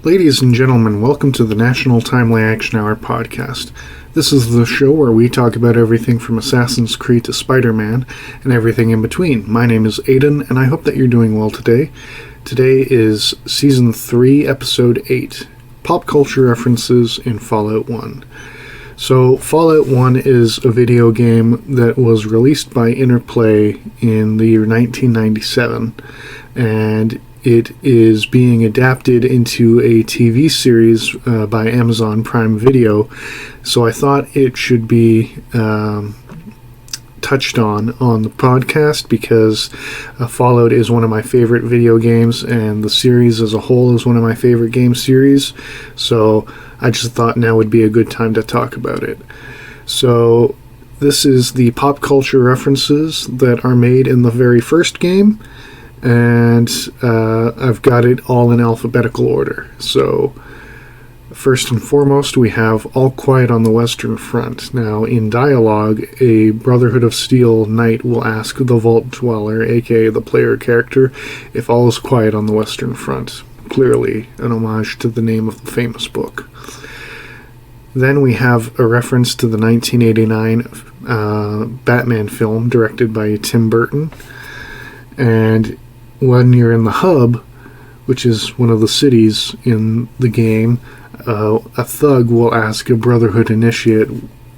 Ladies and gentlemen, welcome to the National Timely Action Hour podcast. This is the show where we talk about everything from Assassin's Creed to Spider-Man and everything in between. My name is Aidan, and I hope that you're doing well today. Today is Season 3, Episode 8, Pop Culture References in Fallout 1. So, Fallout 1 is a video game that was released by Interplay in the year 1997, and it is being adapted into a TV series by Amazon Prime Video, so I thought it should be touched on the podcast because Fallout is one of my favorite video games, and the series as a whole is one of my favorite game series, so I just thought now would be a good time to talk about it. So this is the pop culture references that are made in the very first game, and I've got it all in alphabetical order. So first and foremost, we have All Quiet on the Western Front. Now, in dialogue, a Brotherhood of Steel knight will ask the Vault Dweller, aka the player character, if all is quiet on the Western Front. Clearly an homage to the name of the famous book. Then we have a reference to the 1989 Batman film directed by Tim Burton. And when you're in the hub, which is one of the cities in the game, a thug will ask a Brotherhood initiate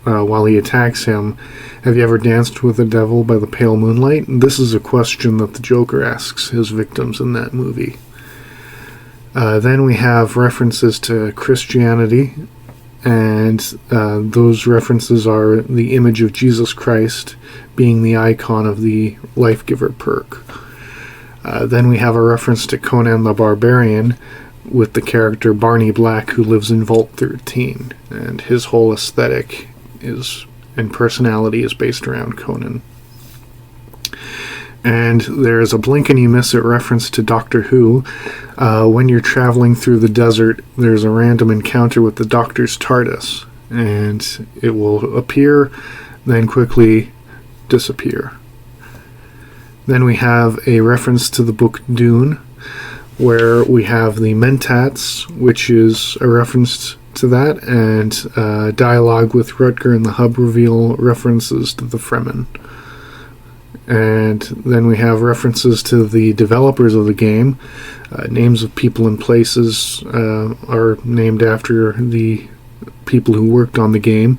while he attacks him, "Have you ever danced with the devil by the pale moonlight?" And this is a question that the Joker asks his victims in that movie. Then we have references to Christianity, and those references are the image of Jesus Christ being the icon of the Life Giver perk. Then we have a reference to Conan the Barbarian with the character Barney Black, who lives in Vault 13, and his whole aesthetic and personality is based around Conan. And there's a blink and you miss it reference to Doctor Who. When you're traveling through the desert, there's a random encounter with the Doctor's TARDIS, and it will appear, then quickly disappear. Then we have a reference to the book Dune, where we have the Mentats, which is a reference to that, and dialogue with Rutger and the Hub reveal references to the Fremen. And then we have references to the developers of the game. Names of people and places are named after the people who worked on the game.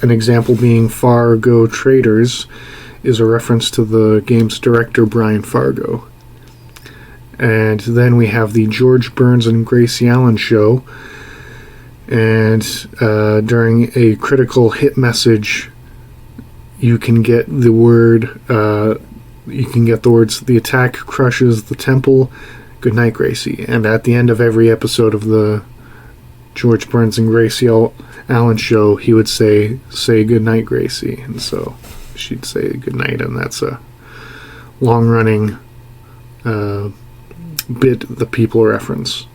An example being Fargo Traders is a reference to the game's director, Brian Fargo. And then we have the George Burns and Gracie Allen show. And during a critical hit message, you can get the words, "The attack crushes the temple. Good night, Gracie." And at the end of every episode of the George Burns and Gracie Allen show, he would say "Good night, Gracie." And so she'd say good night, and that's a long-running bit that people reference.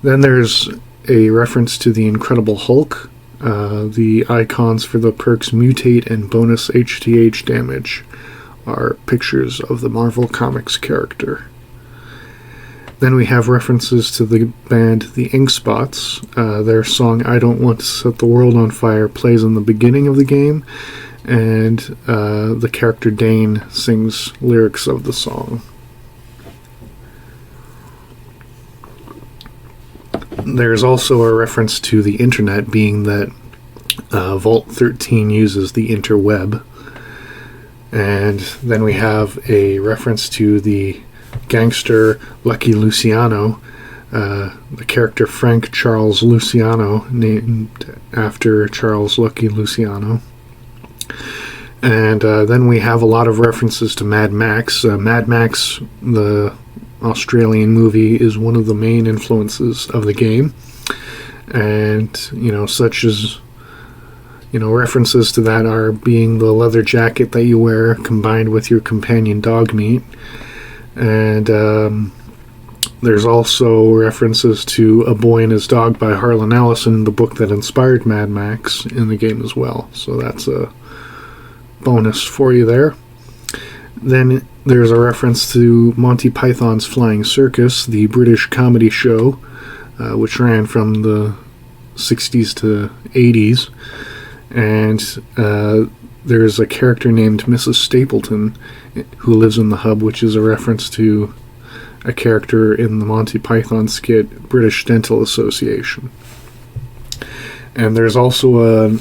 Then there's a reference to the Incredible Hulk. The icons for the perks Mutate and bonus HTH damage are pictures of the Marvel Comics character. Then we have references to the band The Ink Spots. Their song "I Don't Want to Set the World on Fire" plays in the beginning of the game, and the character Dane sings lyrics of the song. There's also a reference to the internet, being that Vault 13 uses the interweb. And then we have a reference to the gangster Lucky Luciano, the character Frank Charles Luciano, named after Charles Lucky Luciano. And then we have a lot of references to Mad Max. Mad Max, the Australian movie, is one of the main influences of the game. And, such as, references to that are being the leather jacket that you wear combined with your companion dog meat. And there's also references to A Boy and His Dog by Harlan Ellison, the book that inspired Mad Max, in the game as well. So that's a bonus for you there. Then there's a reference to Monty Python's Flying Circus, the British comedy show, which ran from the 60s to 80s. And there's a character named Mrs. Stapleton who lives in the hub, which is a reference to a character in the Monty Python skit British Dental Association. And there's also a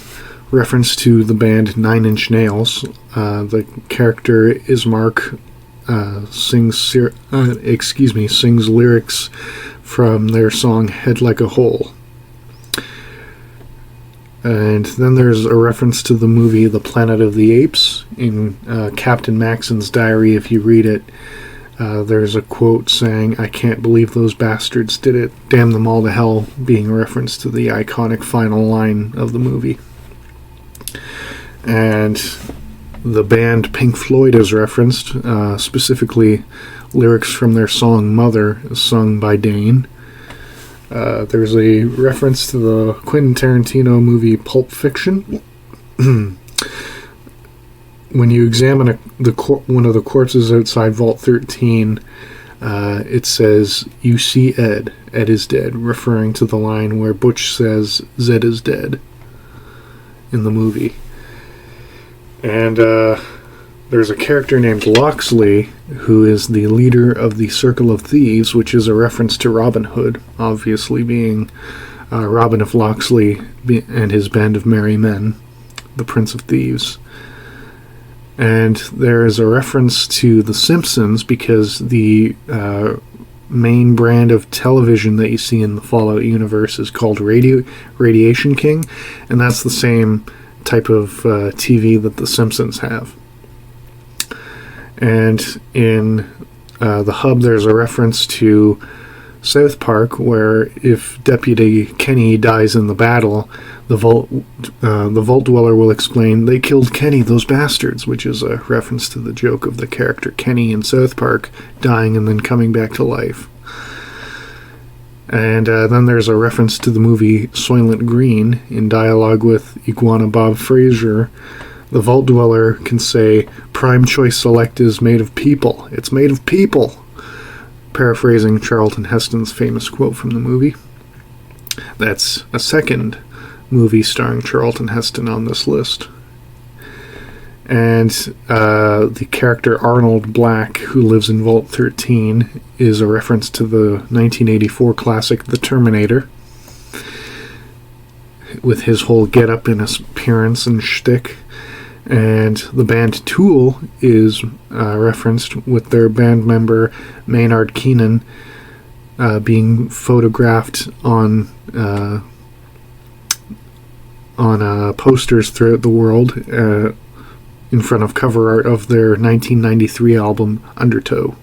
reference to the band Nine Inch Nails. The character Ismark sings lyrics from their song Head Like a Hole. And then there's a reference to the movie The Planet of the Apes in Captain Maxon's diary. If you read it, there's a quote saying, "I can't believe those bastards did it. Damn them all to hell," being a reference to the iconic final line of the movie. And the band Pink Floyd is referenced, specifically lyrics from their song Mother, sung by Dane. There's a reference to the Quentin Tarantino movie Pulp Fiction. When you examine one of the corpses outside Vault 13, it says, "You see Ed. Ed is dead," referring to the line where Butch says, "Zed is dead," in the movie. And there's a character named Loxley, who is the leader of the Circle of Thieves, which is a reference to Robin Hood, obviously being Robin of Loxley and his band of merry men, the Prince of Thieves. And there is a reference to The Simpsons because the main brand of television that you see in the Fallout universe is called Radiation King, and that's the same type of TV that The Simpsons have. And in the hub, there's a reference to South Park, where if Deputy Kenny dies in the battle, the Vault Dweller will explain, "They killed Kenny, those bastards," which is a reference to the joke of the character Kenny in South Park dying and then coming back to life. And then there's a reference to the movie Soylent Green. In dialogue with Iguana Bob Fraser, the Vault Dweller can say, "Prime Choice Select is made of people. It's made of people," paraphrasing Charlton Heston's famous quote from the movie. That's a second movie starring Charlton Heston on this list. And the character Arnold Black, who lives in Vault 13, is a reference to the 1984 classic The Terminator, with his whole get-up and appearance and shtick. And the band Tool is referenced with their band member Maynard Keenan being photographed on posters throughout the world in front of cover art of their 1993 album Undertow.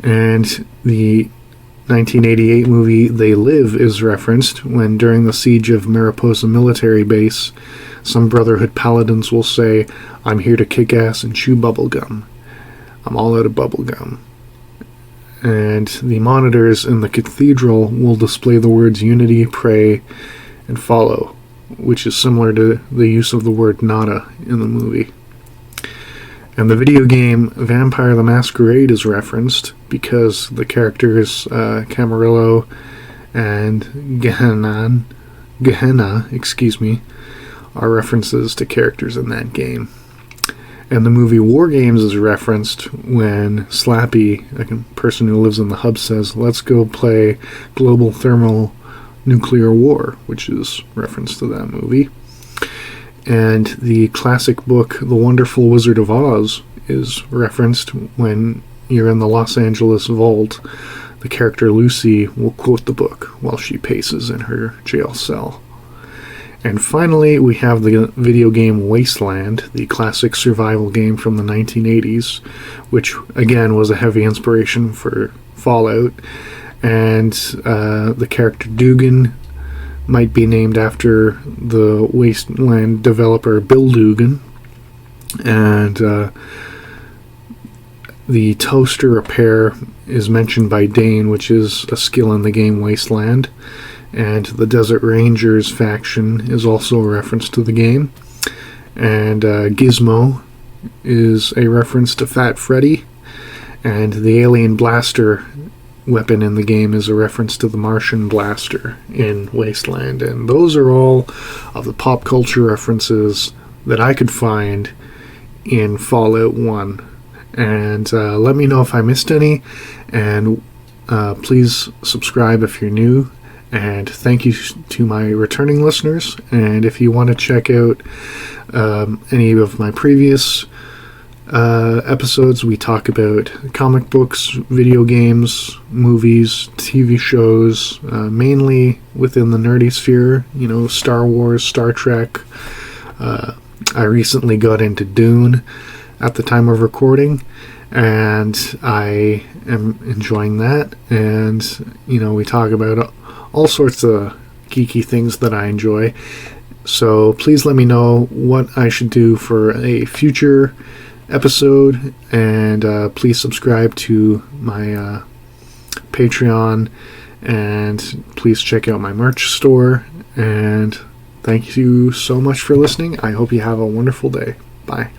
And the 1988 movie They Live is referenced when, during the siege of Mariposa Military Base, some Brotherhood paladins will say, "I'm here to kick ass and chew bubblegum. I'm all out of bubblegum." And the monitors in the cathedral will display the words unity, pray, and follow, which is similar to the use of the word nada in the movie. And the video game Vampire the Masquerade is referenced because the characters Camarillo and Gehenna, are references to characters in that game. And the movie War Games is referenced when Slappy, a person who lives in the hub, says, "Let's go play Global Thermonuclear War," which is reference to that movie. And the classic book The Wonderful Wizard of Oz is referenced when you're in the Los Angeles vault. The character Lucy will quote the book while she paces in her jail cell. And finally, we have the video game Wasteland, the classic survival game from the 1980s, which again was a heavy inspiration for Fallout. And the character Dugan might be named after the Wasteland developer Bill Dugan. And the toaster repair is mentioned by Dane, which is a skill in the game Wasteland. And the Desert Rangers faction is also a reference to the game. And Gizmo is a reference to Fat Freddy. And the Alien Blaster weapon in the game is a reference to the Martian blaster in Wasteland. And those are all of the pop culture references that I could find in Fallout 1. And let me know if I missed any, and please subscribe if you're new. And thank you to my returning listeners. And if you want to check out any of my previous episodes, we talk about comic books, video games, movies, TV shows, mainly within the nerdy sphere, Star Wars, Star Trek. I recently got into Dune at the time of recording, and I am enjoying that. And, we talk about all sorts of geeky things that I enjoy. So please let me know what I should do for a future episode, and please subscribe to my Patreon, and please check out my merch store. And thank you so much for listening. I hope you have a wonderful day. Bye.